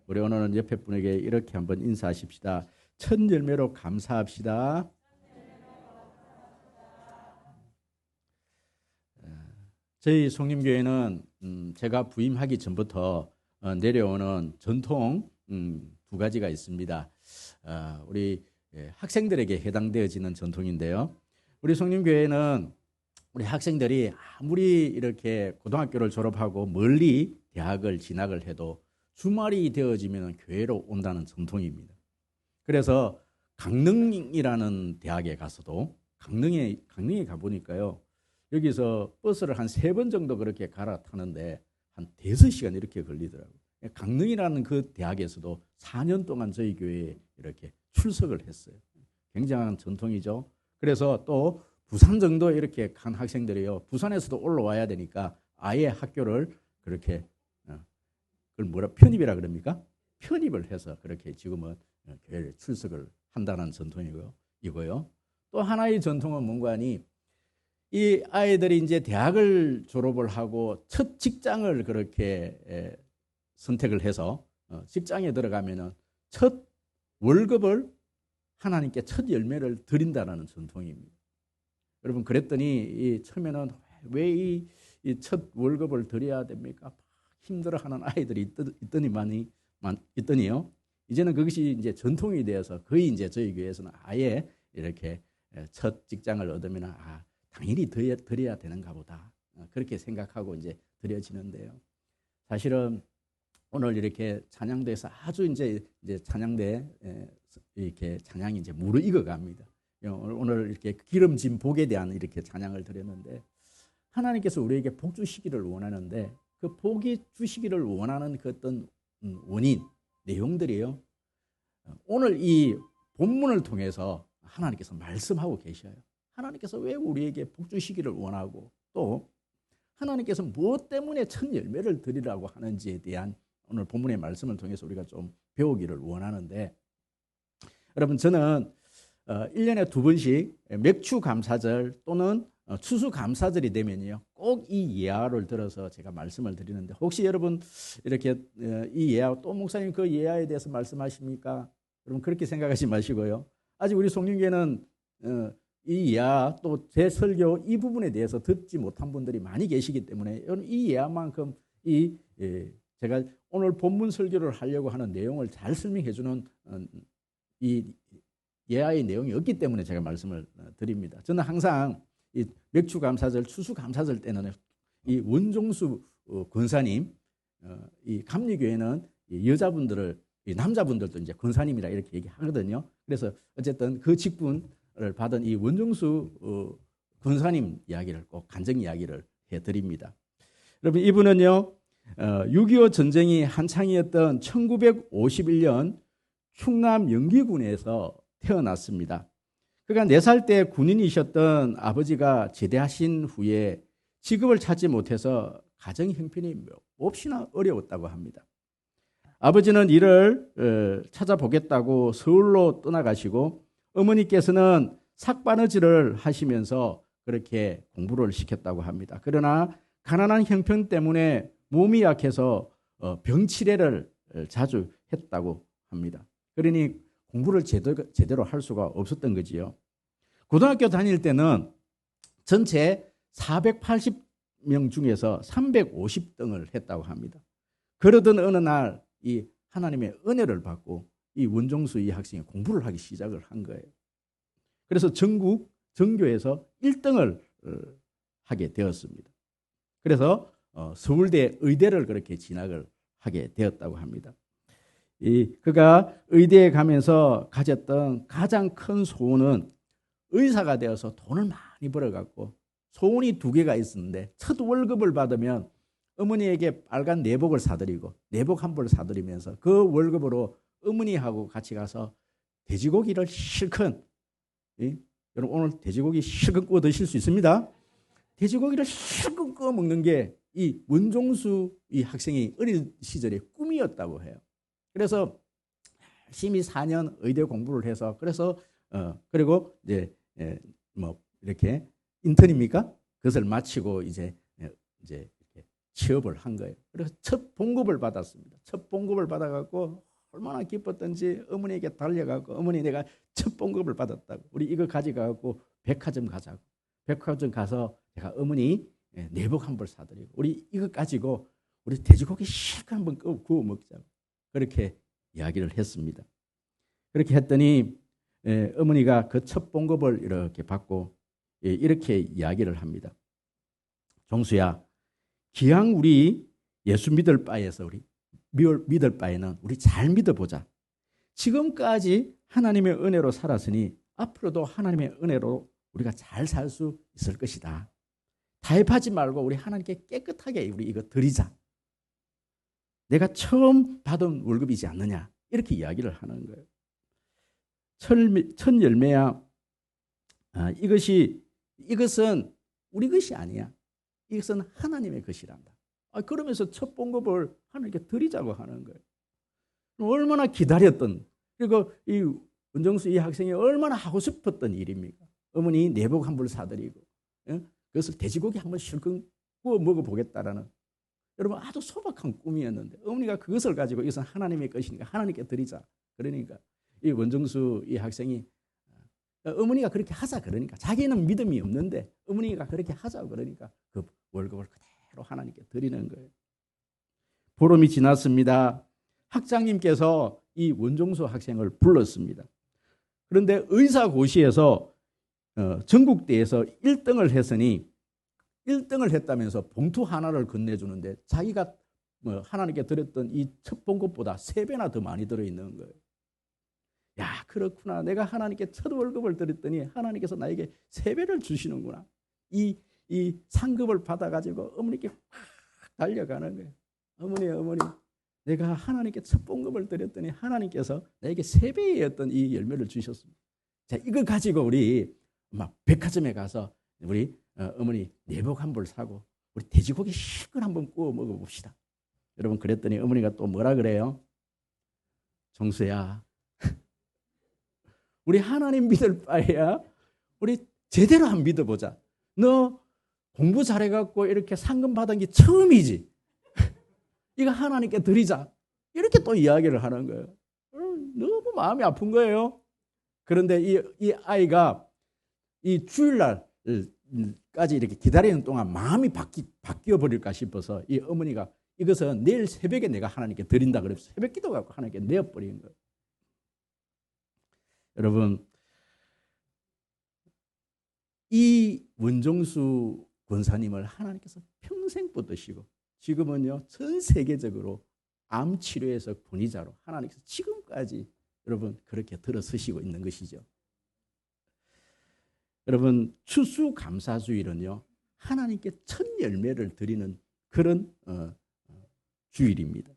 우리 오늘은 옆에 분에게 이렇게 한번 인사하십시다. 첫 열매로 감사합시다. 저희 송림교회는 제가 부임하기 전부터 내려오는 전통 두 가지가 있습니다. 우리 학생들에게 해당되어지는 전통인데요. 우리 송림교회는 우리 학생들이 아무리 이렇게 고등학교를 졸업하고 멀리 대학을 진학을 해도 주말이 되어지면 교회로 온다는 전통입니다. 그래서 강릉이라는 대학에 가서도 강릉에 가보니까요. 여기서 버스를 한 3번 정도 그렇게 갈아타는데 한 5시간 이렇게 걸리더라고요. 강릉이라는 그 대학에서도 4년 동안 저희 교회에 이렇게 출석을 했어요. 굉장한 전통이죠. 그래서 또 부산 정도 이렇게 간 학생들이요. 부산에서도 올라와야 되니까 아예 학교를 그렇게 그걸 편입이라 그럽니까? 편입을 해서 그렇게 지금은 교회에 출석을 한다는 전통이고요. 또 하나의 전통은 뭔가 하니 이 아이들이 이제 대학을 졸업을 하고 첫 직장을 그렇게 선택을 해서 직장에 들어가면은 첫 월급을 하나님께 첫 열매를 드린다는 전통입니다. 여러분 그랬더니 처음에는 왜 이 첫 월급을 드려야 됩니까? 힘들어하는 아이들이 있더니요. 이제는 그것이 이제 전통이 되어서 거의 이제 저희 교회에서는 아예 이렇게 첫 직장을 얻으면 당연히 드려야 되는가 보다. 그렇게 생각하고 이제 드려지는데요. 사실은 오늘 이렇게 찬양대에서 아주 이제 찬양대 이렇게 찬양이 이제 무르익어 갑니다. 오늘 이렇게 기름진 복에 대한 이렇게 찬양을 드렸는데 하나님께서 우리에게 복 주시기를 원하는데 그 복이 주시기를 원하는 그 어떤 원인, 내용들이요. 오늘 이 본문을 통해서 하나님께서 말씀하고 계셔요. 하나님께서 왜 우리에게 복 주시기를 원하고 또 하나님께서 무엇 때문에 첫 열매를 드리라고 하는지에 대한 오늘 본문의 말씀을 통해서 우리가 좀 배우기를 원하는데 여러분 저는 1년에 2번씩 맥추 감사절 또는 추수 감사절이 되면요 꼭 이 예화를 들어서 제가 말씀을 드리는데 혹시 여러분 이렇게 이 예화 또 목사님 그 예화에 대해서 말씀하십니까? 여러분 그렇게 생각하지 마시고요. 아직 우리 송림교회는 이 예화 또 제 설교 이 부분에 대해서 듣지 못한 분들이 많이 계시기 때문에 이 예화만큼 제가 오늘 본문 설교를 하려고 하는 내용을 잘 설명해 주는 이 예화의 내용이 없기 때문에 제가 말씀을 드립니다. 저는 항상 이 맥추 감사절, 추수 감사절 때는 이 원종수 권사님, 이 감리교회는 이 여자분들을 이 남자분들도 이제 권사님이라 이렇게 얘기하거든요. 그래서 어쨌든 그 직분을 받은 이 원종수 권사님 이야기를 꼭 간증 이야기를 해드립니다. 여러분 이분은요 6.25 전쟁이 한창이었던 1951년 충남 영기군에서 태어났습니다. 그가 4살 때 군인이셨던 아버지가 제대하신 후에 직업을 찾지 못해서 가정 형편이 몹시나 어려웠다고 합니다. 아버지는 일을 찾아보겠다고 서울로 떠나가시고 어머니께서는 삭바느질을 하시면서 그렇게 공부를 시켰다고 합니다. 그러나 가난한 형편 때문에 몸이 약해서 병치레를 자주 했다고 합니다. 그러니 공부를 제대로 할 수가 없었던 거지요. 고등학교 다닐 때는 전체 480명 중에서 350등을 했다고 합니다. 그러던 어느 날 이 하나님의 은혜를 받고 이 원종수 이 학생이 공부를 하기 시작을 한 거예요. 그래서 전국 전교에서 1등을 하게 되었습니다. 그래서 서울대 의대를 그렇게 진학을 하게 되었다고 합니다. 그가 의대에 가면서 가졌던 가장 큰 소원은 의사가 되어서 돈을 많이 벌어갖고 소원이 2개가 있었는데 첫 월급을 받으면 어머니에게 빨간 내복을 사드리고 내복 한 벌 사드리면서 그 월급으로 어머니하고 같이 가서 돼지고기를 실컷 여러분 오늘 돼지고기 실컷 구워 드실 수 있습니다. 돼지고기를 실컷 구워 먹는 게 이 원종수 이 학생이 어린 시절의 꿈이었다고 해요. 그래서 열심히 4년 의대 공부를 해서 그래서 그리고 이제 뭐 이렇게 인턴입니까? 그것을 마치고 이제 이렇게 취업을 한 거예요. 그래서 첫 봉급을 받았습니다. 첫 봉급을 받아갖고 얼마나 기뻤던지 어머니에게 달려가고 어머니 내가 첫 봉급을 받았다고 우리 이거 가져가갖고 백화점 가자고 백화점 가서 제가 어머니 내복 한 벌 사드리고 우리 이거 가지고 우리 돼지고기 실컷 한번 구워 먹자고 그렇게 이야기를 했습니다. 그렇게 했더니 어머니가 그 첫 봉급을 이렇게 받고 이렇게 이야기를 합니다. 종수야, 기왕 우리 예수 믿을 바에서 우리 믿을 바에는 우리 잘 믿어보자. 지금까지 하나님의 은혜로 살았으니 앞으로도 하나님의 은혜로 우리가 잘 살 수 있을 것이다. 타협하지 말고 우리 하나님께 깨끗하게 우리 이거 드리자. 내가 처음 받은 월급이지 않느냐 이렇게 이야기를 하는 거예요. 첫 열매야. 이것은 우리 것이 아니야. 이것은 하나님의 것이란다. 그러면서 첫 봉급을 하나님께 드리자고 하는 거예요. 얼마나 기다렸던 그리고 이 은정수 이 학생이 얼마나 하고 싶었던 일입니까? 어머니 내복 한 벌 사드리고 그것을 돼지고기 한 번 실컷 구워 먹어보겠다라는 여러분 아주 소박한 꿈이었는데 어머니가 그것을 가지고 이것은 하나님의 것이니까 하나님께 드리자. 그러니까 이 원정수 이 학생이 어머니가 그렇게 하자 그러니까 자기는 믿음이 없는데 어머니가 그렇게 하자 그러니까 그 월급을 그대로 하나님께 드리는 거예요. 보름이 지났습니다. 학장님께서 이 원정수 학생을 불렀습니다. 그런데 의사고시에서 전국대회에서 1등을 했으니 1등을 했다면서 봉투 하나를 건네주는데 자기가 하나님께 드렸던 이 첫 봉급보다 3배나 더 많이 들어있는 거예요. 야, 그렇구나. 내가 하나님께 첫 월급을 드렸더니 하나님께서 나에게 3배를 주시는구나. 이 상급을 받아가지고 어머니께 팍 달려가는 거예요. 어머니, 내가 하나님께 첫 봉급을 드렸더니 하나님께서 나에게 3배의 어떤 이 열매를 주셨습니다. 자, 이거 가지고 우리 막 백화점에 가서 우리 어머니 내복 한 벌 사고 우리 돼지고기 실컷 한번 구워 먹어봅시다. 여러분 그랬더니 어머니가 또 뭐라 그래요? 정수야, 우리 하나님 믿을 바에야 우리 제대로 한번 믿어보자. 너 공부 잘해갖고 이렇게 상금 받은 게 처음이지. 이거 하나님께 드리자. 이렇게 또 이야기를 하는 거예요. 너무 마음이 아픈 거예요. 그런데 이 아이가 이 주일날까지 이렇게 기다리는 동안 마음이 바뀌어 버릴까 싶어서 이 어머니가 이것은 내일 새벽에 내가 하나님께 드린다 그래서 새벽 기도 갖고 하나님께 내어버린 거예요. 여러분, 이 원정수 권사님을 하나님께서 평생 붙드시고 지금은요 전 세계적으로 암 치료에서 권위자로 하나님께서 지금까지 여러분 그렇게 들어서시고 있는 것이죠. 여러분 추수감사주일은요 하나님께 첫 열매를 드리는 그런 주일입니다.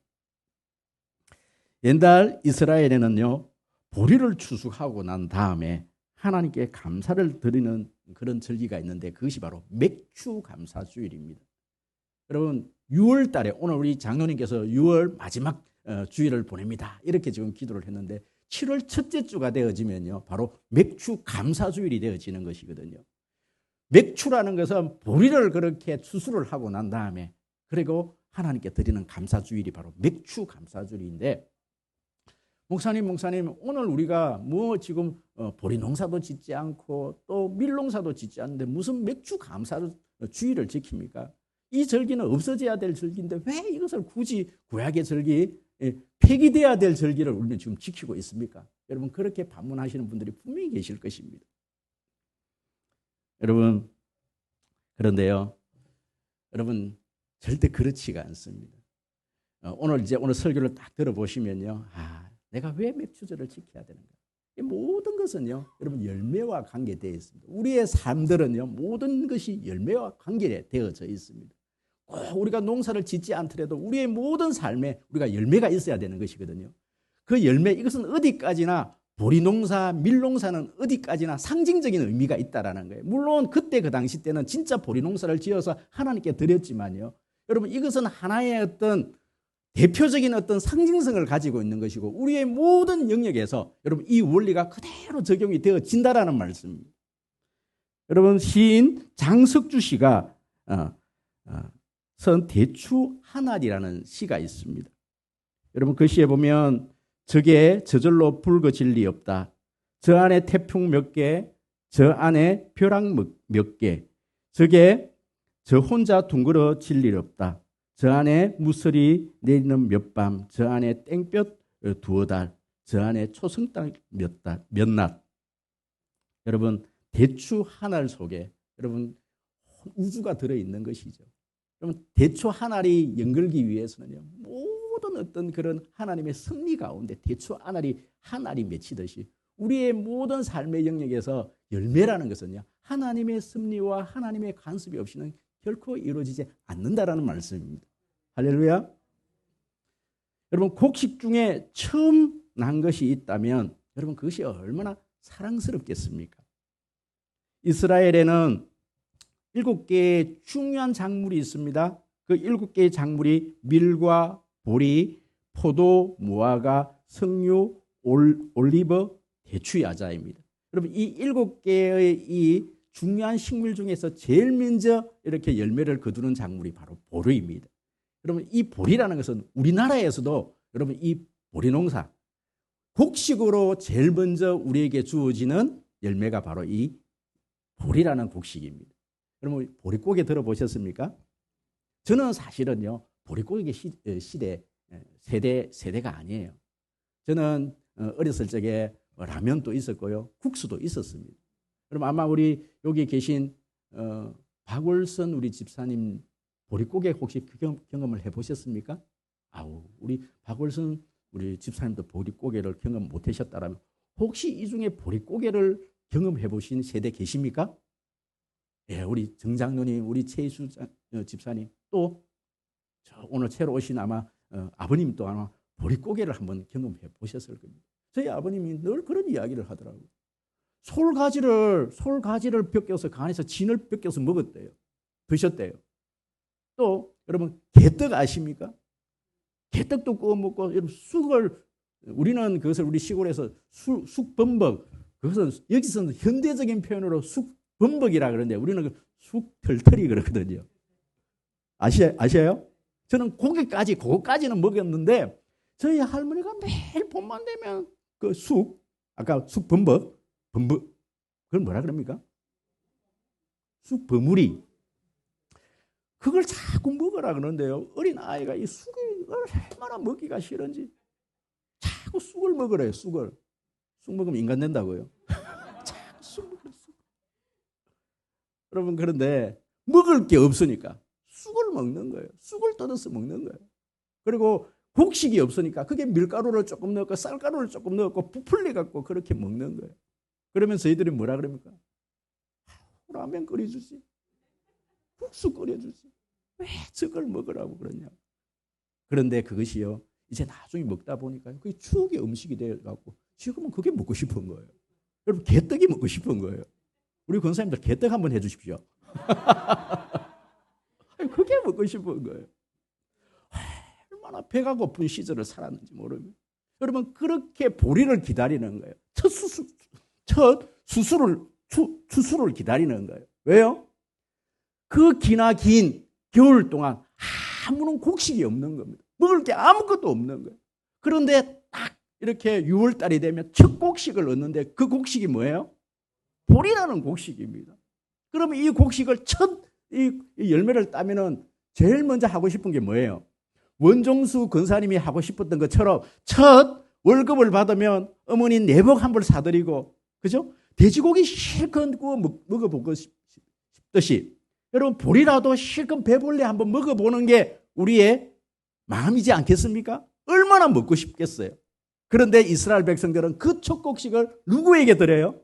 옛날 이스라엘에는요 보리를 추수하고 난 다음에 하나님께 감사를 드리는 그런 절기가 있는데 그것이 바로 맥추감사주일입니다. 여러분 6월 달에 오늘 우리 장로님께서 6월 마지막 주일을 보냅니다. 이렇게 지금 기도를 했는데 7월 첫째 주가 되어지면요 바로 맥추감사주일이 되어지는 것이거든요. 맥추라는 것은 보리를 그렇게 추수를 하고 난 다음에 그리고 하나님께 드리는 감사주일이 바로 맥추감사주일인데 목사님 오늘 우리가 뭐 지금 보리 농사도 짓지 않고 또 밀 농사도 짓지 않는데 무슨 맥추감사주일을 지킵니까? 이 절기는 없어져야 될 절기인데 왜 이것을 굳이 구약의 절기 폐기돼야 될 절기를 우리는 지금 지키고 있습니까? 여러분 그렇게 반문하시는 분들이 분명히 계실 것입니다. 여러분 그런데요 여러분 절대 그렇지가 않습니다. 오늘 설교를 딱 들어보시면요 내가 왜 맥추절을 지켜야 되는가? 이 모든 것은요 여러분 열매와 관계되어 있습니다. 우리의 삶들은요 모든 것이 열매와 관계되어져 있습니다. 꼭 우리가 농사를 짓지 않더라도 우리의 모든 삶에 우리가 열매가 있어야 되는 것이거든요. 그 열매 이것은 어디까지나 보리 농사, 밀 농사는 어디까지나 상징적인 의미가 있다라는 거예요. 물론 그때 그 당시 때는 진짜 보리 농사를 지어서 하나님께 드렸지만요. 여러분 이것은 하나의 어떤 대표적인 어떤 상징성을 가지고 있는 것이고 우리의 모든 영역에서 여러분 이 원리가 그대로 적용이 되어진다라는 말씀입니다. 여러분 시인 장석주 씨가 대추 한 알이라는 시가 있습니다. 여러분 그 시에 보면 적에 저절로 붉어질 리 없다. 저 안에 태풍 몇 개, 저 안에 벼락 몇 개, 적에 저 혼자 둥그러질 일 없다. 저 안에 무설이 내리는 몇 밤, 저 안에 땡볕 두어 달, 저 안에 초승달 몇 낮. 여러분 대추 한 알 속에 여러분 우주가 들어있는 것이죠. 여러분 대추 한 알이 연결기 위해서는요, 모든 어떤 그런 하나님의 섭리 가운데 대추 한 알이 맺히듯이 우리의 모든 삶의 영역에서 열매라는 것은요, 하나님의 섭리와 하나님의 간섭이 없이는 결코 이루어지지 않는다라는 말씀입니다. 할렐루야. 여러분 곡식 중에 처음 난 것이 있다면 여러분 그것이 얼마나 사랑스럽겠습니까? 이스라엘에는 7개의 중요한 작물이 있습니다. 그 7개의 작물이 밀과 보리, 포도, 무화과, 석류, 올리브, 대추, 야자입니다. 여러분 이 7개의 이 중요한 식물 중에서 제일 먼저 이렇게 열매를 거두는 작물이 바로 보리입니다. 여러분 이 보리라는 것은 우리나라에서도 여러분 이 보리 농사 곡식으로 제일 먼저 우리에게 주어지는 열매가 바로 이 보리라는 곡식입니다. 여러분 보릿고개 들어보셨습니까? 저는 사실은요 보릿고개 세대가 아니에요. 저는 어렸을 적에 라면도 있었고요, 국수도 있었습니다. 그럼 아마 우리 여기 계신 박월선 우리 집사님 보릿고개 혹시 경험을 해보셨습니까? 아우 우리 박월선 우리 집사님도 보릿고개를 경험 못하셨다라면 혹시 이 중에 보릿고개를 경험해 보신 세대 계십니까? 예, 우리 정장로님, 우리 최희수 집사님, 또 오늘 새로 오신 아마 아버님도 아마 보릿고개를 한번 경험해 보셨을 겁니다. 저희 아버님이 늘 그런 이야기를 하더라고요. 솔가지를 벗겨서 그 안에서 진을 벗겨서 먹었대요. 드셨대요. 또 여러분 개떡 아십니까? 개떡도 구워 먹고 여러분 쑥을 우리는 그것을 우리 시골에서 쑥범벅, 그것은 여기서는 현대적인 표현으로 쑥범벅이라 그러는데 우리는 쑥털털이 그러거든요. 아셔요? 저는 그거까지는 먹였는데 저희 할머니가 매일 봄만 되면 그 아까 쑥범벅, 그걸 뭐라 그럽니까? 쑥버무리. 그걸 자꾸 먹으라 그러는데요. 어린 아이가 이 쑥을 얼마나 먹기가 싫은지 자꾸 쑥을 먹으래요. 쑥을. 쑥 먹으면 인간 된다고요. 자꾸 쑥 먹으래. 여러분 그런데 먹을 게 없으니까 쑥을 먹는 거예요. 쑥을 뜯어서 먹는 거예요. 그리고 곡식이 없으니까 그게 밀가루를 조금 넣고 쌀가루를 조금 넣고 부풀려 갖고 그렇게 먹는 거예요. 그러면 저희들이 뭐라 그럽니까? 라면 끓여주지. 국수 끓여주지. 왜 저걸 먹으라고 그러냐. 그런데 그것이요. 이제 나중에 먹다 보니까 그게 추억의 음식이 되어갖고 지금은 그게 먹고 싶은 거예요. 여러분 개떡이 먹고 싶은 거예요. 우리 권사님들 개떡 한번 해주십시오. 그게 먹고 싶은 거예요. 얼마나 배가 고픈 시절을 살았는지 모르면. 여러분 그렇게 보리를 기다리는 거예요. 첫 추수를 기다리는 거예요. 왜요? 그 기나 긴 겨울 동안 아무런 곡식이 없는 겁니다. 먹을 게 아무것도 없는 거예요. 그런데 딱 이렇게 6월 달이 되면 첫 곡식을 얻는데 그 곡식이 뭐예요? 보리라는 곡식입니다. 그러면 이 곡식을 이 열매를 따면은 제일 먼저 하고 싶은 게 뭐예요? 원종수 권사님이 하고 싶었던 것처럼 첫 월급을 받으면 어머니 내복 한 벌 사드리고, 그죠? 돼지고기 실컷 구워 먹어보고 싶듯이 여러분 보리라도 실컷 배불리 한번 먹어보는 게 우리의 마음이지 않겠습니까? 얼마나 먹고 싶겠어요. 그런데 이스라엘 백성들은 그 첫 곡식을 누구에게 드려요?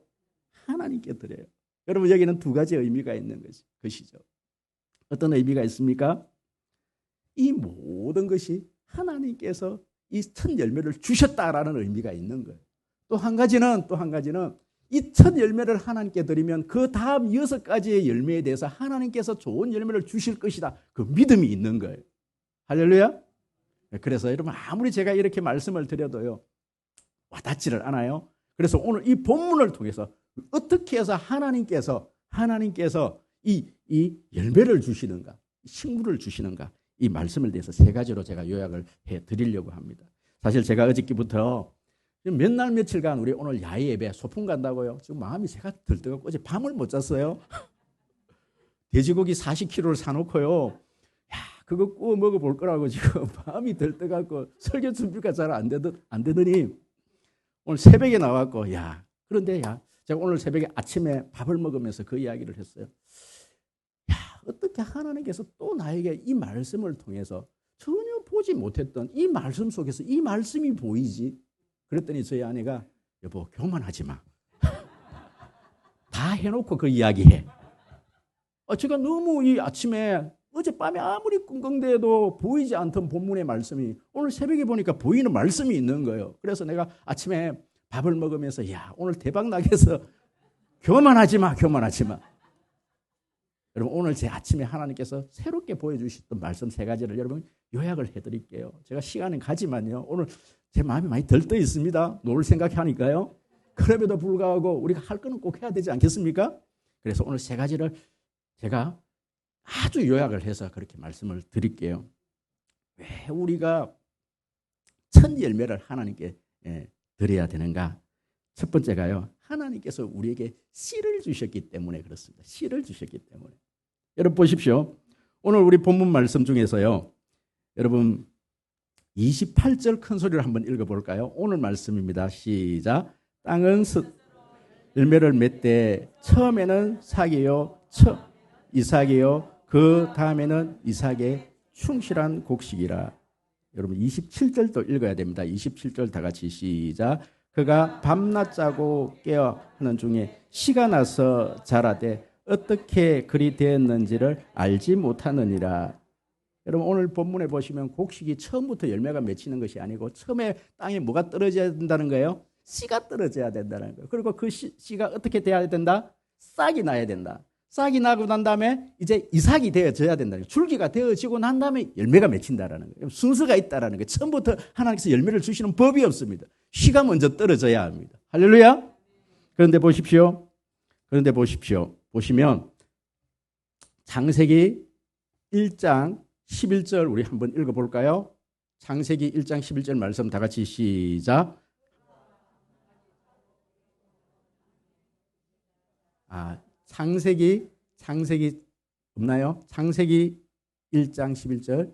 하나님께 드려요. 여러분 여기는 두 가지 의미가 있는 것이죠. 어떤 의미가 있습니까? 이 모든 것이 하나님께서 이 첫 열매를 주셨다라는 의미가 있는 거예요. 또 한 가지는 이 첫 열매를 하나님께 드리면 그 다음 6가지의 열매에 대해서 하나님께서 좋은 열매를 주실 것이다. 그 믿음이 있는 거예요. 할렐루야. 그래서 여러분 아무리 제가 이렇게 말씀을 드려도요 와닿지를 않아요. 그래서 오늘 이 본문을 통해서 어떻게 해서 하나님께서 이 열매를 주시는가, 식물을 주시는가? 이 말씀을 대해서 세 가지로 제가 요약을 해드리려고 합니다. 사실 제가 어저께부터 몇 날 며칠간 우리 오늘 야외 예배 소풍 간다고요. 지금 마음이 제가 들뜨고 어제 밤을 못 잤어요. 돼지고기 40kg를 사놓고요. 야, 그거 구워 먹어볼 거라고 지금 마음이 들뜨갖고 설교 준비가 잘 안 되더니 오늘 새벽에 나왔고, 야, 그런데 제가 오늘 새벽에 아침에 밥을 먹으면서 그 이야기를 했어요. 야, 어떻게 하나님께서 또 나에게 이 말씀을 통해서 전혀 보지 못했던 이 말씀 속에서 이 말씀이 보이지? 그랬더니 저희 아내가 여보 교만하지 마. 다 해놓고 그 이야기해. 제가 너무 이 아침에 어젯밤에 아무리 끙끙대도 보이지 않던 본문의 말씀이 오늘 새벽에 보니까 보이는 말씀이 있는 거예요. 그래서 내가 아침에 밥을 먹으면서 야 오늘 대박 나겠어. 교만하지 마. 여러분 오늘 제 아침에 하나님께서 새롭게 보여주셨던 말씀 세 가지를 여러분 요약을 해드릴게요. 제가 시간은 가지만요. 오늘 제 마음이 많이 들떠 있습니다. 놀 생각하니까요. 그럼에도 불구하고 우리가 할 거는 꼭 해야 되지 않겠습니까? 그래서 오늘 세 가지를 제가 아주 요약을 해서 그렇게 말씀을 드릴게요. 왜 우리가 첫 열매를 하나님께 드려야 되는가? 첫 번째가요. 하나님께서 우리에게 씨를 주셨기 때문에 그렇습니다. 씨를 주셨기 때문에. 여러분 보십시오. 오늘 우리 본문 말씀 중에서요. 여러분 28절 큰 소리를 한번 읽어볼까요? 오늘 말씀입니다. 시작. 땅은 열매를 맺되 처음에는 삭이요 이삭이요 그 다음에는 이삭의 충실한 곡식이라. 여러분 27절도 읽어야 됩니다. 27절 다 같이 시작. 그가 밤낮 자고 깨어 하는 중에 씨가 나서 자라되 어떻게 그리 되었는지를 알지 못하느니라. 여러분 오늘 본문에 보시면 곡식이 처음부터 열매가 맺히는 것이 아니고 처음에 땅에 뭐가 떨어져야 된다는 거예요? 씨가 떨어져야 된다는 거예요. 그리고 그 씨가 어떻게 돼야 된다? 싹이 나야 된다. 싹이 나고 난 다음에 이제 이삭이 되어져야 된다는 거예요. 줄기가 되어지고 난 다음에 열매가 맺힌다는 거예요. 순서가 있다는 거예요. 처음부터 하나님께서 열매를 주시는 법이 없습니다. 씨가 먼저 떨어져야 합니다. 할렐루야. 그런데 보십시오. 보시면 창세기 1장 11절 우리 한번 읽어볼까요? 창세기 1장 11절 말씀 다 같이 시작. 창세기 없나요? 창세기 1장 11절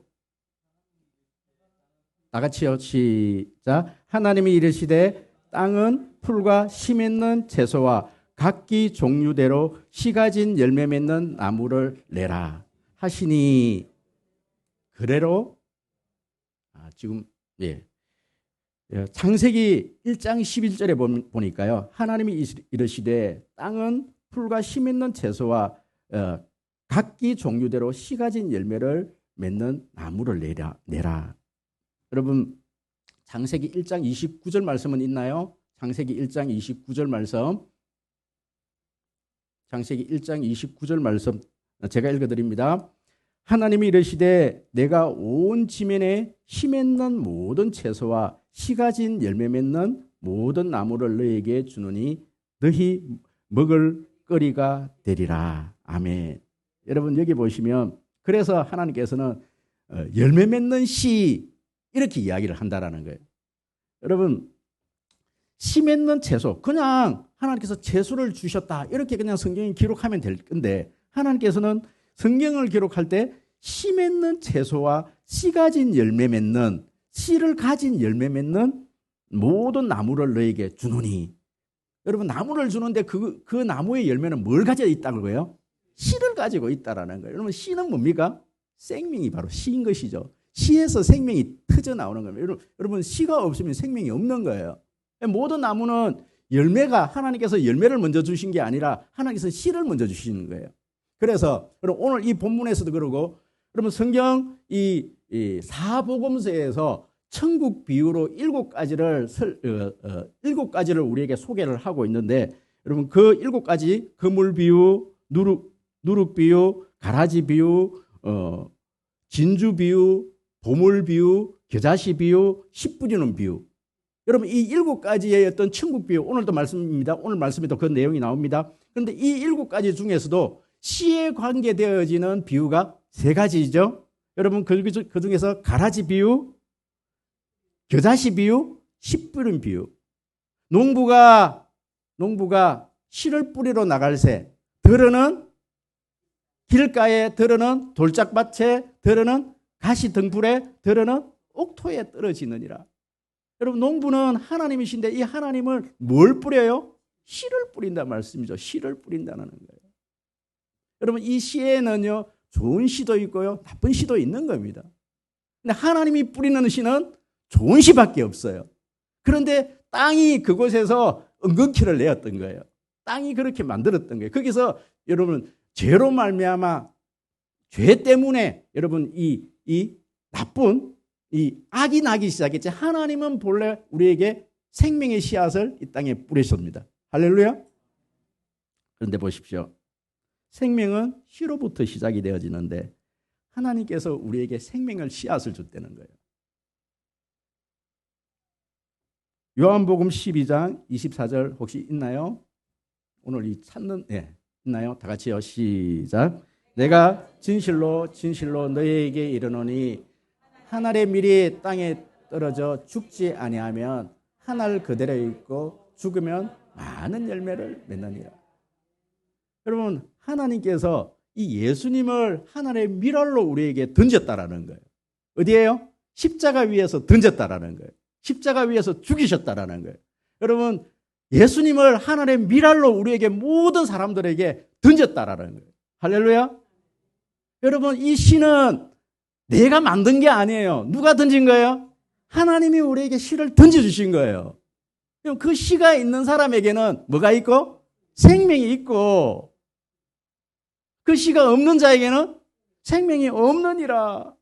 다 같이요. 시작. 하나님이 이르시되 땅은 풀과 씨 맺는 채소와 각기 종류대로 씨 가진 열매 맺는 나무를 내라 하시니 그래로 지금 창세기 1장 11절에 보니까요. 하나님이 이르시되 땅은 풀과 씨 맺는 채소와 각기 종류대로 씨 가진 열매를 맺는 나무를 내라. 여러분 창세기 1장 29절 말씀은 있나요? 창세기 1장 29절 말씀. 창세기 1장 29절 말씀 제가 읽어드립니다. 하나님이 이르시되 내가 온 지면에 씨 맺는 모든 채소와 씨 가진 열매 맺는 모든 나무를 너에게 주노니 너희 먹을 거리가 되리라. 아멘. 여러분 여기 보시면 그래서 하나님께서는 열매 맺는 씨 이렇게 이야기를 한다라는 거예요. 여러분 씨 맺는 채소 그냥 하나님께서 채소를 주셨다 이렇게 그냥 성경에 기록하면 될 건데 하나님께서는 성경을 기록할 때 씨 맺는 채소와 씨 가진 열매 맺는 씨를 가진 열매 맺는 모든 나무를 너에게 주노니. 여러분 나무를 주는데 그 나무의 열매는 뭘 가지고 있다는 거예요? 씨를 가지고 있다라는 거예요. 여러분 씨는 뭡니까? 생명이 바로 씨인 것이죠. 씨에서 생명이 터져 나오는 겁니다. 여러분 씨가 없으면 생명이 없는 거예요. 모든 나무는 열매가 하나님께서 열매를 먼저 주신 게 아니라 하나님께서 씨를 먼저 주시는 거예요. 그래서 오늘 이 본문에서도 그러고 여러분 성경 이 사복음서에서 천국 비유로 7가지를 우리에게 소개를 하고 있는데 여러분 그 7가지 그물 비유, 누룩 비유, 가라지 비유, 진주 비유, 보물 비유, 겨자씨 비유, 씨 뿌리는 비유. 여러분 이 7가지의 어떤 천국 비유 오늘도 말씀입니다. 오늘 말씀에도 그 내용이 나옵니다. 그런데 이 7가지 중에서도 씨에 관계되어지는 비유가 세 가지죠. 여러분 그 중에서 가라지 비유, 겨자씨 비유, 씨 뿌린 비유. 농부가 씨를 뿌리러 나갈 새, 들어는 길가에, 들어는 돌짝밭에, 들어는 가시 등불에, 들어는 옥토에 떨어지느니라. 여러분 농부는 하나님이신데 이 하나님을 뭘 뿌려요? 씨를 뿌린다는 말씀이죠. 씨를 뿌린다는 거예요. 여러분 이 씨에는요 좋은 씨도 있고요 나쁜 씨도 있는 겁니다. 근데 하나님이 뿌리는 씨는 좋은 씨밖에 없어요. 그런데 땅이 그곳에서 은근키를 내었던 거예요. 땅이 그렇게 만들었던 거예요. 거기서 여러분 죄로 말미암아 죄 때문에 여러분 이 나쁜 이 악이 나기 시작했지. 하나님은 본래 우리에게 생명의 씨앗을 이 땅에 뿌리셨습니다. 할렐루야. 그런데 보십시오. 생명은 씨로부터 시작이 되어지는데 하나님께서 우리에게 생명을 씨앗을 줬다는 거예요. 요한복음 12장 24절 혹시 있나요? 오늘 이 찾는 있나요? 다 같이요. 시작. 내가 진실로 진실로 너희에게 이르노니 한 알의 밀이 땅에 떨어져 죽지 아니하면 한 알 그대로 있고 죽으면 많은 열매를 맺느니라. 여러분 하나님께서 이 예수님을 하늘의 밀알로 우리에게 던졌다라는 거예요. 어디에요? 십자가 위에서 던졌다라는 거예요. 십자가 위에서 죽이셨다라는 거예요. 여러분 예수님을 하늘의 밀알로 우리에게 모든 사람들에게 던졌다라는 거예요. 할렐루야. 여러분 이 씨는 내가 만든 게 아니에요. 누가 던진 거예요? 하나님이 우리에게 씨를 던져주신 거예요. 그럼 그 씨가 있는 사람에게는 뭐가 있고? 생명이 있고 그 씨가 없는 자에게는 생명이 없느니라.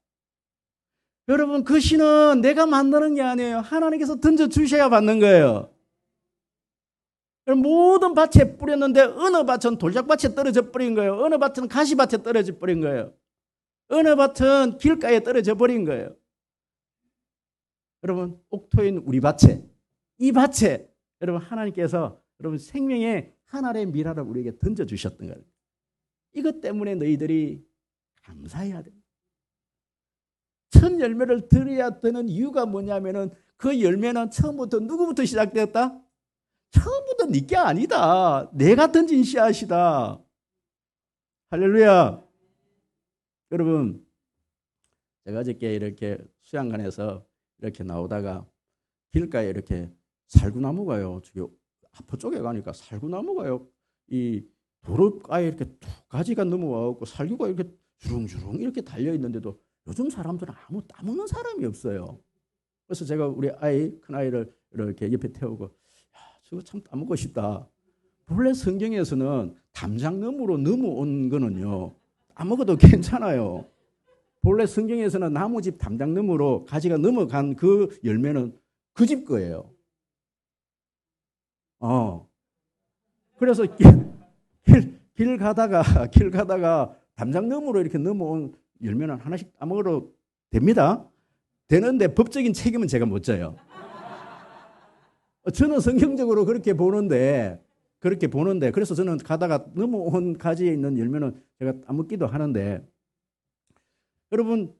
여러분 그 씨는 내가 만드는 게 아니에요. 하나님께서 던져주셔야 받는 거예요. 모든 밭에 뿌렸는데 어느 밭은 돌짝밭에 떨어져 버린 거예요. 어느 밭은 가시밭에 떨어져 버린 거예요. 어느 밭은 길가에 떨어져 버린 거예요. 여러분 옥토인 우리 밭에 이 밭에 여러분 하나님께서 여러분 생명의 하나의 밀알을 우리에게 던져주셨던 거예요. 이것 때문에 너희들이 감사해야 됩니다. 첫 열매를 드려야 되는 이유가 뭐냐면은 그 열매는 처음부터 누구부터 시작되었다? 처음부터 네게 아니다. 내가 던진 씨앗이다. 할렐루야. 여러분 제가 어저께 이렇게 수양관에서 이렇게 나오다가 길가에 이렇게 살구나무가요. 저기 아포 쪽에 가니까 살구나무가요. 이 도로가에 이렇게 툭 가지가 넘어와갖고 살구가 이렇게 주렁주렁 이렇게 달려 있는데도 요즘 사람들은 아무 따먹는 사람이 없어요. 그래서 제가 우리 큰 아이를 이렇게 옆에 태우고 야, 저거 참 따먹고 싶다. 본래 성경에서는 담장나무로 넘어온 거는요 따먹어도 괜찮아요. 본래 성경에서는 나무집 담장나무로 가지가 넘어간 그 열매는 그 집 거예요. 그래서 길 가다가 담장나무로 이렇게 넘어온 열매는 하나씩 따먹어도 됩니다. 되는데 법적인 책임은 제가 못 져요. 저는 성경적으로 그렇게 보는데 그래서 저는 가다가 넘어온 가지에 있는 열매는 제가 따먹기도 하는데 여러분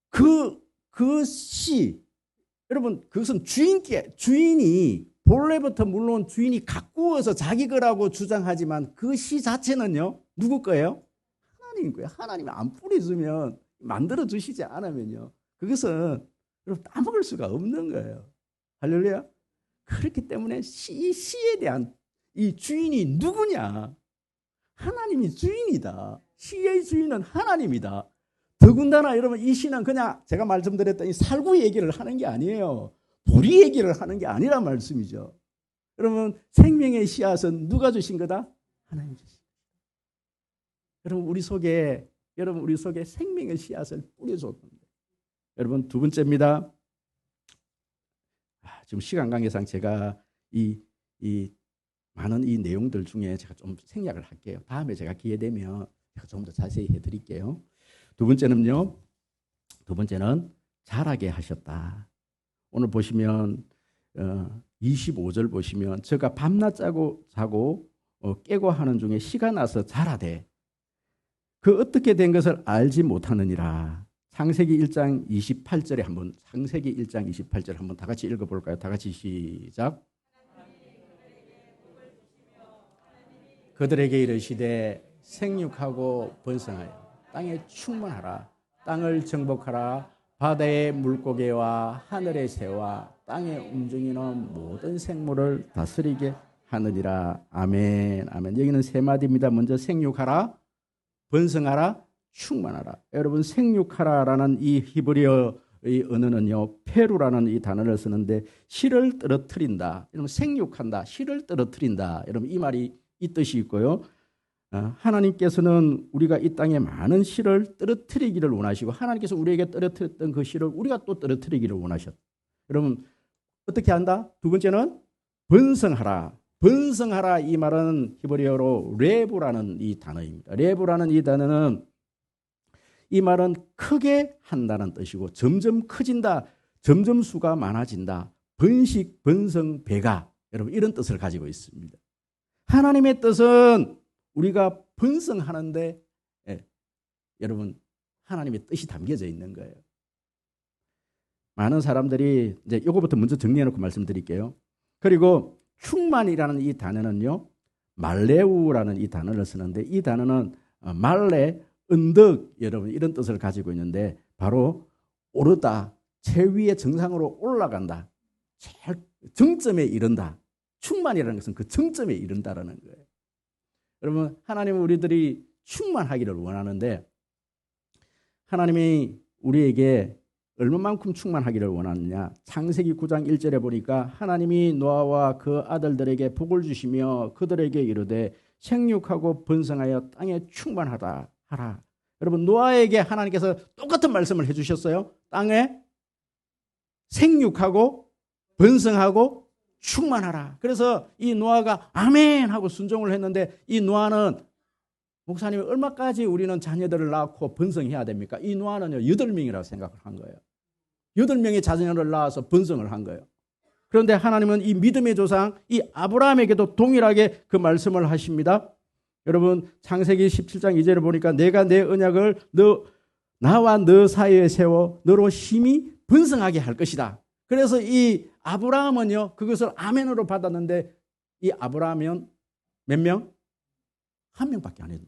그 씨 여러분 그것은 주인이 본래부터 물론 주인이 가꾸어서 자기 거라고 주장하지만 그 씨 자체는요 누구 거예요? 하나님 거예요. 하나님이 안 뿌려주면 만들어 주시지 않으면요 그것은 여러분 따먹을 수가 없는 거예요. 할렐루야. 그렇기 때문에 씨에 대한 이 주인이 누구냐? 하나님이 주인이다. 씨의 주인은 하나님이다. 더군다나 여러분 이 씨는 그냥 제가 말씀드렸던 이 살구 얘기를 하는 게 아니에요. 보리 얘기를 하는 게 아니란 말씀이죠. 여러분 생명의 씨앗은 누가 주신 거다? 하나님 주신 거다. 여러분 우리 속에 생명의 씨앗을 뿌려줬습니다. 여러분 두 번째입니다. 지금 시간 관계상 제가 이 많은 이 내용들 중에 제가 좀 생략을 할게요. 다음에 제가 기회 되면 제가 좀 더 자세히 해드릴게요. 두 번째는 자라게 하셨다. 오늘 보시면 25절 보시면 저가 밤낮 자고 깨고 하는 중에 시가 나서 자라되 그 어떻게 된 것을 알지 못하느니라. 창세기 1장 28절에 한번 창세기 1장 28절 한번 다 같이 읽어볼까요? 다 같이 시작. 그들에게 이르시되 생육하고 번성하여 땅에 충만하라. 땅을 정복하라. 바다의 물고기와 하늘의 새와 땅에 움직이는 모든 생물을 다스리게 하느니라. 아멘. 아멘. 여기는 세 마디입니다. 먼저 생육하라, 번성하라, 충만하라. 여러분, 생육하라라는 이 히브리어의 언어는요, 페루라는 이 단어를 쓰는데 씨를 떨어뜨린다. 여러분, 생육한다, 씨를 떨어뜨린다. 여러분, 이 말이 이 뜻이 있고요. 하나님께서는 우리가 이 땅에 많은 씨를 떨어뜨리기를 원하시고, 하나님께서 우리에게 떨어뜨렸던 그 씨를 우리가 또 떨어뜨리기를 원하셨다. 여러분, 어떻게 한다? 두 번째는 번성하라. 번성하라, 이 말은 히브리어로 레브라는 이 단어입니다. 레브라는 이 단어는, 이 말은 크게 한다는 뜻이고, 점점 커진다, 점점 수가 많아진다, 번식, 번성, 배가, 여러분, 이런 뜻을 가지고 있습니다. 하나님의 뜻은 우리가 번성하는데, 여러분, 하나님의 뜻이 담겨져 있는 거예요. 많은 사람들이 이제 이거부터 먼저 정리해놓고 말씀드릴게요. 그리고 충만이라는 이 단어는요, 말레우라는 이 단어를 쓰는데, 이 단어는 말레, 언덕, 여러분, 이런 뜻을 가지고 있는데, 바로 오르다, 최위의 정상으로 올라간다, 제일 정점에 이른다. 충만이라는 것은 그 정점에 이른다라는 거예요. 여러분, 하나님은 우리들이 충만하기를 원하는데, 하나님이 우리에게 얼마만큼 충만하기를 원하느냐. 창세기 9장 1절에 보니까 하나님이 노아와 그 아들들에게 복을 주시며 그들에게 이르되 생육하고 번성하여 땅에 충만하다 하라. 여러분, 노아에게 하나님께서 똑같은 말씀을 해주셨어요. 땅에 생육하고 번성하고 충만하라. 그래서 이 노아가 아멘 하고 순종을 했는데, 이 노아는, 목사님, 얼마까지 우리는 자녀들을 낳고 번성해야 됩니까? 이 노아는요, 8명이라고 생각을 한 거예요. 8명의 자녀를 낳아서 번성을 한 거예요. 그런데 하나님은 이 믿음의 조상, 이 아브라함에게도 동일하게 그 말씀을 하십니다. 여러분, 창세기 17장 2절에 보니까 내가 내 언약을 나와 너 사이에 세워 너로 심히 번성하게 할 것이다. 그래서 이 아브라함은요, 그것을 아멘으로 받았는데, 이 아브라함은 몇 명? 1명밖에 안 했어요.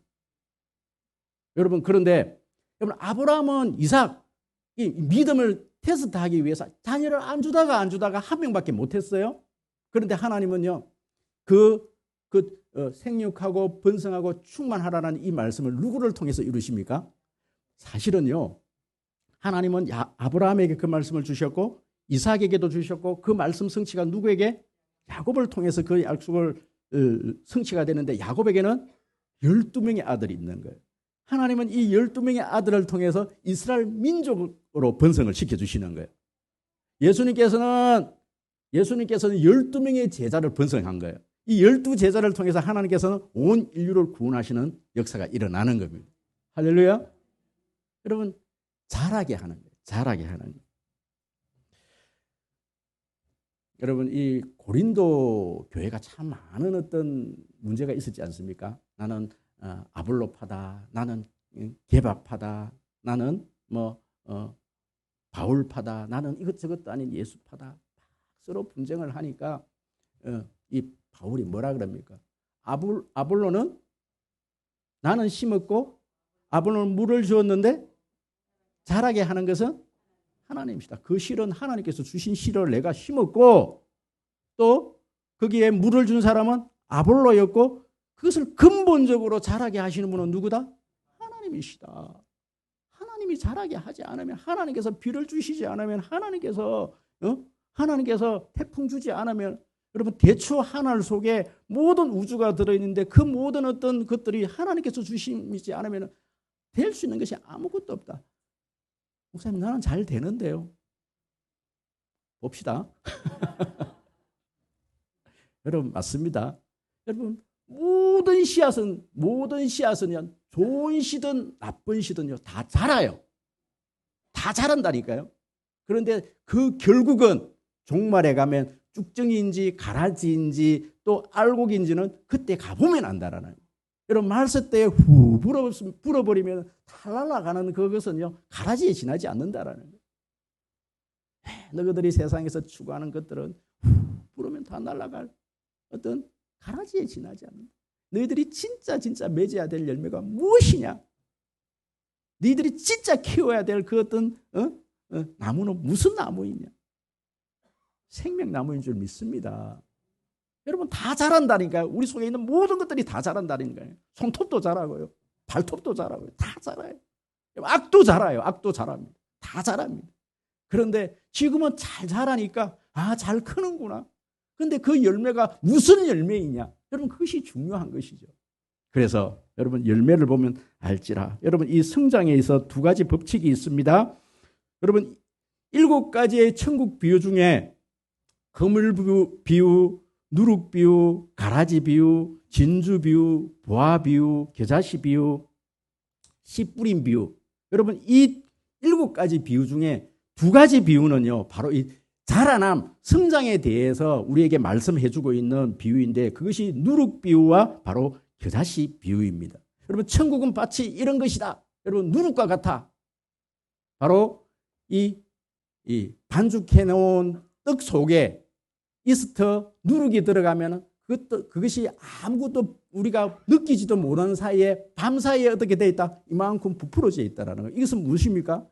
여러분, 그런데 여러분, 아브라함은 이삭, 이 믿음을 테스트하기 위해서 자녀를 안 주다가 1명밖에 못했어요. 그런데 하나님은요, 생육하고 번성하고 충만하라는 이 말씀을 누구를 통해서 이루십니까? 사실은요, 하나님은 아브라함에게 그 말씀을 주셨고 이삭에게도 주셨고, 그 말씀 성취가 누구에게? 야곱을 통해서 그 약속을 성취가 되는데, 야곱에게는 12명의 아들이 있는 거예요. 하나님은 이 12명의 아들을 통해서 이스라엘 민족으로 번성을 시켜주시는 거예요. 예수님께서는 12명의 제자를 번성한 거예요. 이 12제자를 통해서 하나님께서는 온 인류를 구원하시는 역사가 일어나는 겁니다. 할렐루야. 여러분, 자라게 하는 거예요. 자라게 하는 거예요. 여러분, 이 고린도 교회가 참 많은 어떤 문제가 있었지 않습니까? 나는 아볼로파다, 나는 게바파다, 나는 바울파다, 나는 이것저것도 아닌 예수파다. 서로 분쟁을 하니까 이 바울이 뭐라 그럽니까? 아볼로는 나는 심었고 아볼로는 물을 주었는데 자라게 하는 것은 하나님이시다. 그 실은 하나님께서 주신 실을 내가 심었고, 또 거기에 물을 준 사람은 아볼로였고, 그것을 근본적으로 자라게 하시는 분은 누구다? 하나님이시다. 하나님이 자라게 하지 않으면, 하나님께서 비를 주시지 않으면, 하나님께서 태풍 주지 않으면, 여러분, 대추 한 알 속에 모든 우주가 들어있는데 그 모든 어떤 것들이 하나님께서 주시지 않으면 될 수 있는 것이 아무것도 없다. 목사님, 나는 잘 되는데요. 봅시다. 여러분, 맞습니다. 여러분, 모든 씨앗은 좋은 씨든 나쁜 씨든요, 다 자라요. 다 자란다니까요. 그런데 그 결국은 종말에 가면 쭉정이인지 가라지인지 또 알곡인지는 그때 가보면 안다라는 거예요. 여러분 말세 때 후 불어버리면 탈날아가는 그것은요 가라지에 지나지 않는다라는 거예요. 너희들이 세상에서 추구하는 것들은 후 불으면 다 날아갈 어떤 가라지에 지나지 않는다. 너희들이 진짜 맺어야 될 열매가 무엇이냐? 너희들이 진짜 키워야 될 그 어떤 나무는 무슨 나무이냐? 생명나무인 줄 믿습니다. 여러분 다 자란다니까요. 우리 속에 있는 모든 것들이 다 자란다니까요. 손톱도 자라고요. 발톱도 자라고요. 다 자라요. 악도 자라요. 악도 자랍니다. 다 자랍니다. 그런데 지금은 잘 자라니까 잘 크는구나. 그런데 그 열매가 무슨 열매이냐? 여러분 그것이 중요한 것이죠. 그래서 여러분 열매를 보면 알지라. 여러분 이 성장에 있어 두 가지 법칙이 있습니다. 여러분 7가지의 천국 비유 중에 그물 비유, 누룩 비유, 가라지 비유, 진주 비유, 보화 비유, 겨자씨 비유, 씨 뿌린 비유. 여러분 이 7가지 비유 중에 2가지 비유는요. 바로 이 자라남, 성장에 대해서 우리에게 말씀해주고 있는 비유인데 그것이 누룩 비유와 바로 겨자씨 비유입니다. 여러분 천국은 마치 이런 것이다. 여러분 누룩과 같아. 바로 이 반죽해놓은 떡 속에 이스터 누룩이 들어가면 그것이 아무것도 우리가 느끼지도 못하는 사이에 밤사이에 어떻게 되어 있다? 이만큼 부풀어져 있다는 거예요. 이것은 무엇입니까?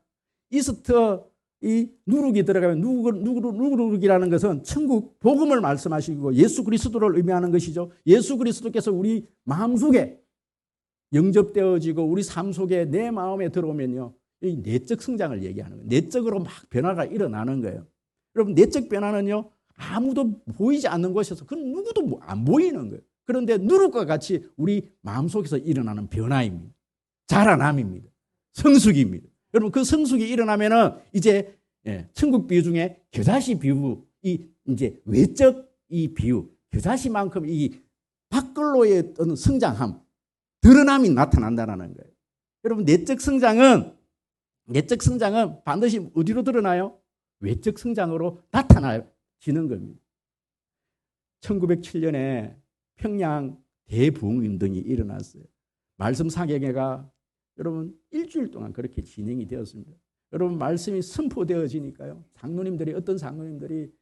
이스터 이 누룩이 들어가면 누룩이라는 것은 천국 복음을 말씀하시고 예수 그리스도를 의미하는 것이죠. 예수 그리스도께서 우리 마음속에 영접되어지고 우리 삶 속에 내 마음에 들어오면요. 이 내적 성장을 얘기하는 거예요. 내적으로 막 변화가 일어나는 거예요. 여러분 내적 변화는요. 아무도 보이지 않는 곳에서 그건 누구도 안 보이는 거예요. 그런데 누룩과 같이 우리 마음속에서 일어나는 변화입니다. 자라남입니다. 성숙입니다. 여러분 그 성숙이 일어나면은 이제 천국 비유 중에 겨자씨 비유 이제 외적 이 비유 겨자씨만큼 이 밖으로의 어떤 성장함 드러남이 나타난다는 거예요. 여러분 내적 성장은 반드시 어디로 드러나요? 외적 성장으로 나타나지는 겁니다. 1907년에 평양 대부흥운동이 일어났어요. 말씀 사경회가 여러분 일주일 동안 그렇게 진행이 되었습니다. 여러분 말씀이 선포되어지니까요. 어떤 장로님들이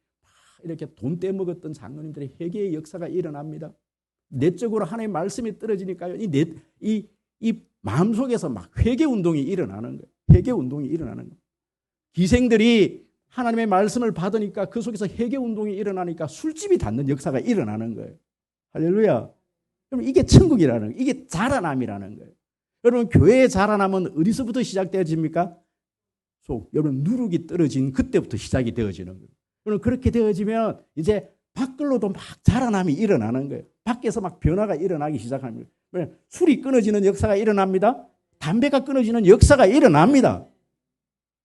이렇게 돈 떼먹었던 장로님들의 회개의 역사가 일어납니다. 내적으로 하나님의 말씀이 떨어지니까요. 이 마음속에서 막 회개운동이 일어나는 거예요. 회개운동이 일어나는 거예요. 기생들이 하나님의 말씀을 받으니까 그 속에서 회개운동이 일어나니까 술집이 닫는 역사가 일어나는 거예요. 할렐루야. 그럼 이게 천국이라는 거예요. 이게 자라남이라는 거예요. 여러분 교회의 자라남은 어디서부터 시작되어집니까? 여러분 누룩이 떨어진 그때부터 시작이 되어지는 거예요. 여러분 그렇게 되어지면 이제 밖으로도 막 자라남이 일어나는 거예요. 밖에서 막 변화가 일어나기 시작합니다. 술이 끊어지는 역사가 일어납니다. 담배가 끊어지는 역사가 일어납니다.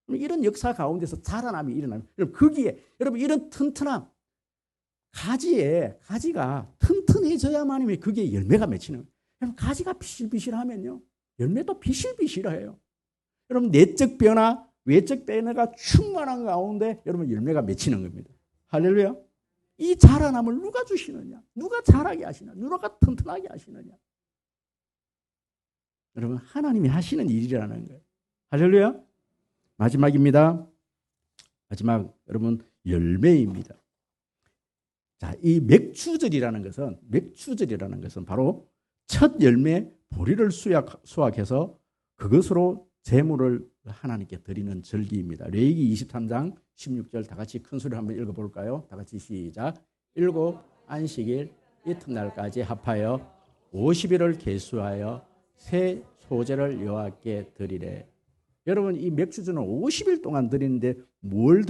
이런 역사 가운데서 자라남이 일어납니다. 거기에 여러분 이런 튼튼함 가지가 튼튼해져야만이 그게 열매가 맺히는 거예요. 가지가 비실비실하면요. 열매도 비실비실해요. 여러분 내적 변화, 외적 변화가 충만한 가운데 여러분 열매가 맺히는 겁니다. 할렐루야. 이 자라남을 누가 주시느냐? 누가 자라게 하시느냐? 누가 튼튼하게 하시느냐? 여러분 하나님이 하시는 일이라는 거예요. 할렐루야. 마지막입니다. 마지막 여러분 열매입니다. 자, 이 맥추절이라는 것은 바로 첫 열매 보리를 수확해서 그것으로 제물을 하나님께 드리는 절기입니다. 레위기 23장 16절 다 같이 큰 소리로 한번 읽어볼까요? 다 같이 시작. 7 안식일 이튿날까지 합하여 50일을 계수하여 새 소제를 여호와께 드리래. 여러분 이 맥추절은 50일 동안 드리는데 뭘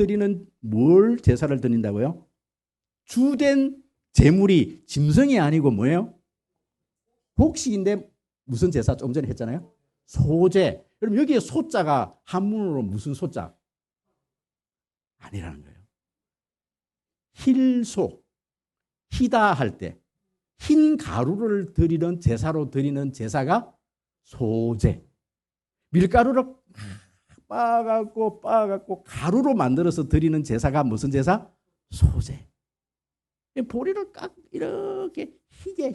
제사를 드린다고요? 주된 제물이 짐승이 아니고 뭐예요? 곡식인데 무슨 제사 조금 전에 했잖아요. 소제. 그럼 여기에 소자가 한문으로 무슨 소자? 아니라는 거예요. 힐소. 희다 할 때 흰 가루를 드리는 제사로 드리는 제사가 소제. 밀가루를 빻아갖고 가루로 만들어서 드리는 제사가 무슨 제사? 소제. 보리를 이렇게 희게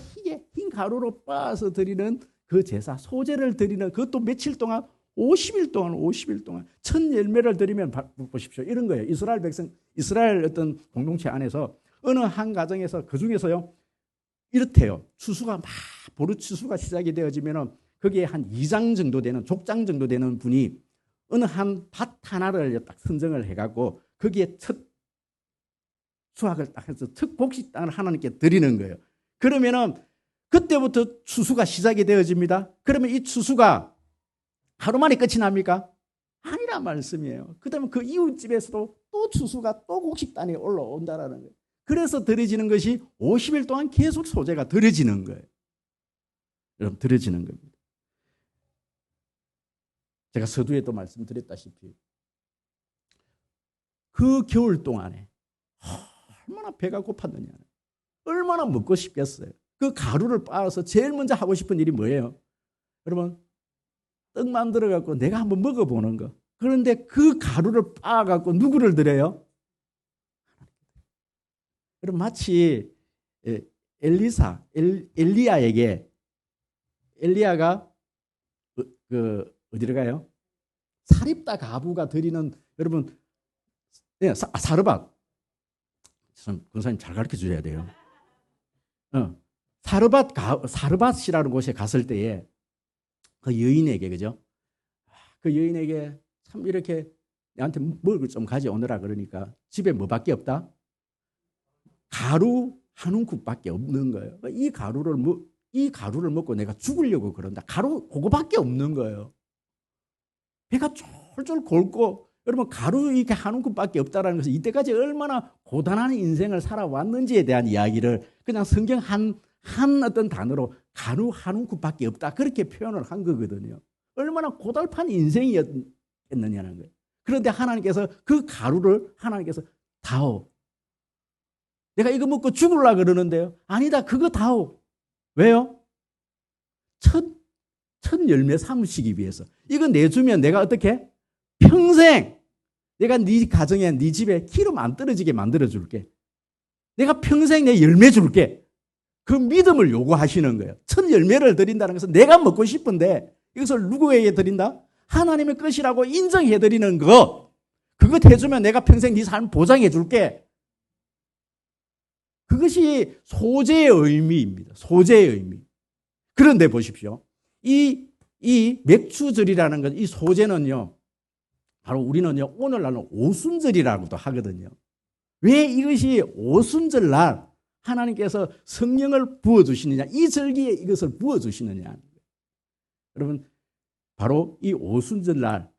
흰 가루로 빻아서 드리는 그 제사, 소제를 드리는 그것도 며칠 동안 50일 동안 첫 열매를 드리면 보십시오. 이런 거예요. 이스라엘 백성, 이스라엘 어떤 공동체 안에서 어느 한 가정에서 그 중에서요, 이렇대요. 추수가 막 보르 추수가 시작이 되어지면은 거기에 한 2장 정도 되는 족장 정도 되는 분이 어느 한 밭 하나를 딱 선정을 해갖고 거기에 첫 수확을 딱 해서 첫 곡식당을 하나님께 드리는 거예요. 그러면은 그때부터 추수가 시작이 되어집니다. 그러면 이 추수가 하루 만에 끝이 납니까? 아니란 말씀이에요. 그다음에 그 이웃집에서도 또 추수가 또 곡식단에 올라온다라는 거예요. 그래서 드려지는 것이 50일 동안 계속 소재가 드려지는 거예요. 여러분, 드려지는 겁니다. 제가 서두에도 말씀드렸다시피 그 겨울 동안에 얼마나 배가 고팠느냐, 얼마나 먹고 싶겠어요. 그 가루를 빻아서 제일 먼저 하고 싶은 일이 뭐예요? 여러분, 떡 만들어 갖고 내가 한번 먹어보는 거. 그런데 그 가루를 빻아 갖고 누구를 드려요? 여러분, 마치 엘리야에게, 엘리야가 어디로 가요? 사립다 가부가 드리는, 여러분, 사르밧. 권사님 잘 가르쳐 주셔야 돼요. 사르밧이라는 곳에 갔을 때에 그 여인에게, 그죠? 그 여인에게 참 이렇게 내한테 먹을 좀 가져오느라 그러니까 집에 뭐밖에 없다? 가루 한 움큼밖에 없는 거예요. 이 가루를 먹고 내가 죽으려고 그런다. 가루 그거밖에 없는 거예요. 배가 쫄쫄 골고, 여러분, 가루 이렇게 한 움큼밖에 없다라는 것은 이때까지 얼마나 고단한 인생을 살아왔는지에 대한 이야기를 그냥 성경 한 어떤 단어로 가루 한 움큼밖에 없다, 그렇게 표현을 한 거거든요. 얼마나 고달픈 인생이었느냐는 거예요. 그런데 하나님께서 그 가루를 하나님께서 다오. 내가 이거 먹고 죽으려고 그러는데요. 아니다, 그거 다오. 왜요? 첫 열매 삼으시기 위해서. 이거 내주면 내가 어떻게? 평생 내가 네 가정에, 네 집에 기름 안 떨어지게 만들어 줄게. 내가 평생 내 열매 줄게. 그 믿음을 요구하시는 거예요. 첫 열매를 드린다는 것은 내가 먹고 싶은데 이것을 누구에게 드린다? 하나님의 것이라고 인정해 드리는 거. 그것 해주면 내가 평생 네 삶 보장해 줄게. 그것이 소재의 의미입니다. 소재의 의미. 그런데 보십시오. 이 맥주절이라는 것, 이 소재는요, 바로 우리는요, 오늘날은 오순절이라고도 하거든요. 왜 이것이 오순절날 하나님께서 성령을 부어주시느냐, 이 절기에 이것을 부어주시느냐. 여러분, 바로 이 오순절날,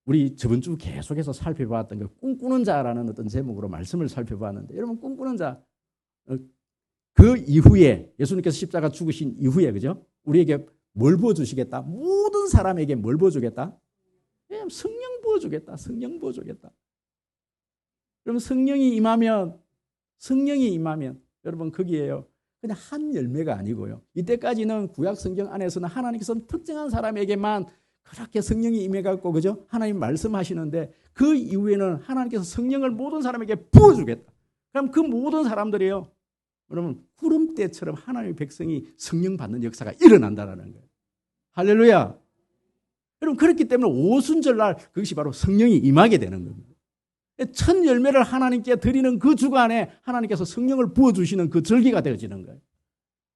우리 저번 주 계속해서 살펴봤던 그 꿈꾸는 자라는 어떤 제목으로 말씀을 살펴봤는데, 여러분, 꿈꾸는 자, 그 이후에 예수님께서 십자가 죽으신 이후에, 그죠? 우리에게 뭘 부어주시겠다? 모든 사람에게 뭘 부어주겠다? 성령 부어주겠다. 성령 부어주겠다. 그럼 성령이 임하면 여러분, 거기에요, 그냥 한 열매가 아니고요. 이때까지는 구약 성경 안에서는 하나님께서 특정한 사람에게만 그렇게 성령이 임해갖고, 그죠? 하나님 말씀하시는데 그 이후에는 하나님께서 성령을 모든 사람에게 부어주겠다. 그럼 그 모든 사람들이요, 여러분, 구름대처럼 하나님의 백성이 성령 받는 역사가 일어난다는 거예요. 할렐루야. 여러분, 그렇기 때문에 오순절날 그것이 바로 성령이 임하게 되는 겁니다. 첫 열매를 하나님께 드리는 그 주간에 하나님께서 성령을 부어주시는 그 절기가 되어지는 거예요.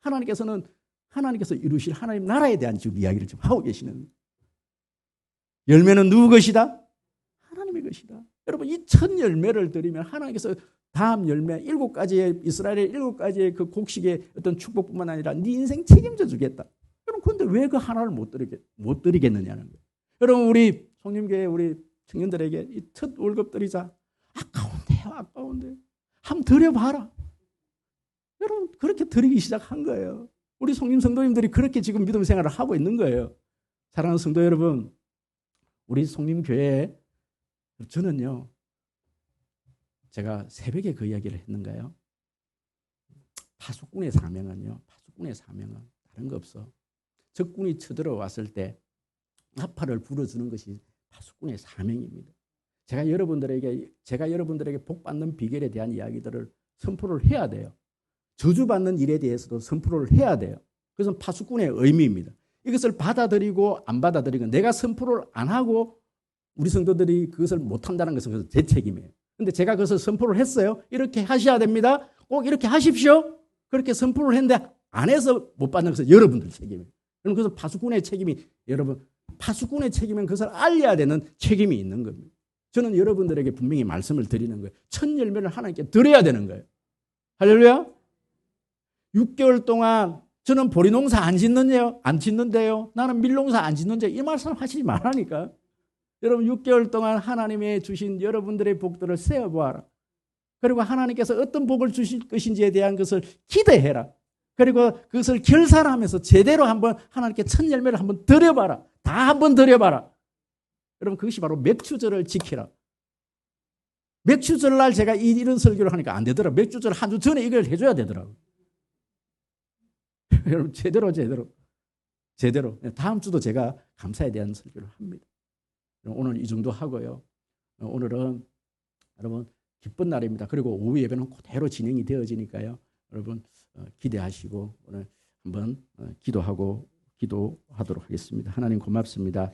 하나님께서 이루실 하나님 나라에 대한 지금 이야기를 지금 하고 계시는 거예요. 열매는 누구 것이다? 하나님의 것이다. 여러분, 이 첫 열매를 드리면 하나님께서 다음 열매 7가지의 이스라엘의 7가지의 그 곡식의 어떤 축복뿐만 아니라 네 인생 책임져 주겠다. 여러분, 그런데 왜 그 하나를 못 드리겠느냐는 거예요. 여러분, 우리 성림교회 우리 청년들에게 이 첫 월급 드리자. 아까운데요. 한번 드려봐라. 여러분, 그렇게 드리기 시작한 거예요. 우리 성림 성도님들이 그렇게 지금 믿음 생활을 하고 있는 거예요. 사랑하는 성도 여러분, 우리 성림교회에 저는요, 제가 새벽에 그 이야기를 했는가요? 파수꾼의 사명은 다른 거 없어. 적군이 쳐들어왔을 때 나팔을 불어주는 것이 파수꾼의 사명입니다. 제가 여러분들에게 복 받는 비결에 대한 이야기들을 선포를 해야 돼요. 저주받는 일에 대해서도 선포를 해야 돼요. 그것은 파수꾼의 의미입니다. 이것을 받아들이고 안 받아들이고 내가 선포를 안 하고 우리 성도들이 그것을 못한다는 것은 제 책임이에요. 그런데 제가 그것을 선포를 했어요. 이렇게 하셔야 됩니다. 꼭 이렇게 하십시오. 그렇게 선포를 했는데 안 해서 못 받는 것은 여러분들 책임이에요. 그럼 그것은 파수꾼의 책임이 여러분 파수꾼의 책임은 그것을 알려야 되는 책임이 있는 겁니다. 저는 여러분들에게 분명히 말씀을 드리는 거예요. 첫 열매를 하나님께 드려야 되는 거예요. 할렐루야. 6개월 동안 저는 보리농사 안 짓는데요. 나는 밀농사 안 짓는데 이 말씀 하시지 말라니까. 여러분 6개월 동안 하나님의 주신 여러분들의 복들을 세어보아라. 그리고 하나님께서 어떤 복을 주실 것인지에 대한 것을 기대해라. 그리고 그것을 결산하면서 제대로 한번 하나님께 첫 열매를 한번 드려봐라. 다 한번 드려봐라. 여러분 그것이 바로 맥주절을 지키라. 맥주절날 제가 이런 설교를 하니까 안 되더라. 맥주절 한 주 전에 이걸 해줘야 되더라고요. 여러분 제대로. 다음 주도 제가 감사에 대한 설교를 합니다. 오늘 이 정도 하고요. 오늘은 여러분 기쁜 날입니다. 그리고 오후 예배는 그대로 진행이 되어지니까요. 여러분 기대하시고 오늘 한번 기도하도록 하겠습니다. 하나님 고맙습니다.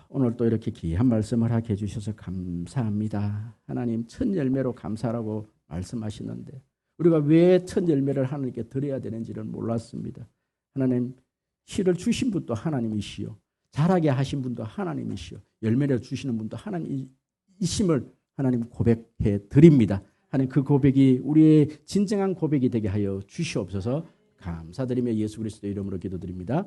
오늘 또 이렇게 귀한 말씀을 하게 해주셔서 감사합니다. 하나님 첫 열매로 감사라고 말씀하시는데 우리가 왜 첫 열매를 하나님께 드려야 되는지를 몰랐습니다. 하나님 씨를 주신 분도 하나님이시요. 자라게 하신 분도 하나님이시요. 열매를 주시는 분도 하나님이심을 하나님 고백해 드립니다. 하나님 그 고백이 우리의 진정한 고백이 되게 하여 주시옵소서. 감사드리며 예수 그리스도의 이름으로 기도드립니다.